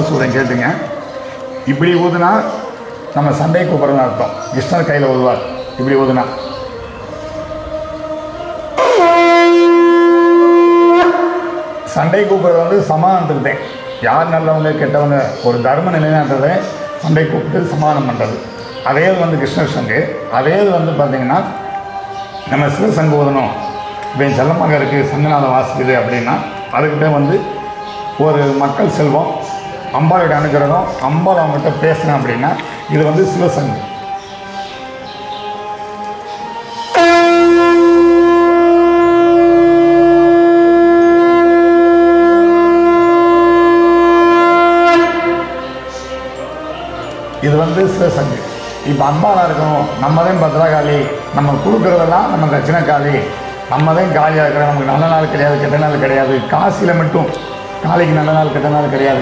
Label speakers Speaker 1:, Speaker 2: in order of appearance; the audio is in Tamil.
Speaker 1: சொல்கிறேன் கேட்டுங்க. இப்படி ஊதுனா நம்ம சண்டை கூப்பிட்றதுன்னு அர்த்தம். கிருஷ்ணர் கையில் ஊதுவார். இப்படி ஊதுனா சண்டை கூப்பிட்றது வந்து சமாதானத்துக்கு தான். யார் நல்லவங்க கெட்டவங்க ஒரு தர்ம நிலைநாட்டுறதை சண்டை கூப்பிட்டு சமாதானம் பண்ணுறது. அதே வந்து கிருஷ்ணர் சங்கு. அதே வந்து பார்த்திங்கன்னா நம்ம சிவசங்கு ஊதணும். இப்போ என் செல்லமாக இருக்குது சங்கநாதம் வாசிக்குது அப்படின்னா அதுக்கிட்ட வந்து ஒரு மக்கள் செல்வம், அம்பாளுடைய அனுகிரகம், அம்பாள் அவங்ககிட்ட பேசினேன் அப்படின்னா இது வந்து சிவசங்கு. இது வந்து சிவசங்கு. இப்போ அம்பாளாக இருக்கணும், நம்ம தான் பத்ரகாளி, நம்ம கொடுக்குறதெல்லாம் நம்ம தட்சிணக்காளி, நம்ம தான் காலியாக இருக்கிறோம், நமக்கு நல்ல நாள் கிடையாது கெட்ட நாள் கிடையாது. காசியில் மட்டும் காளிக்கு நல்ல நாள் கெட்ட நாள் கிடையாது.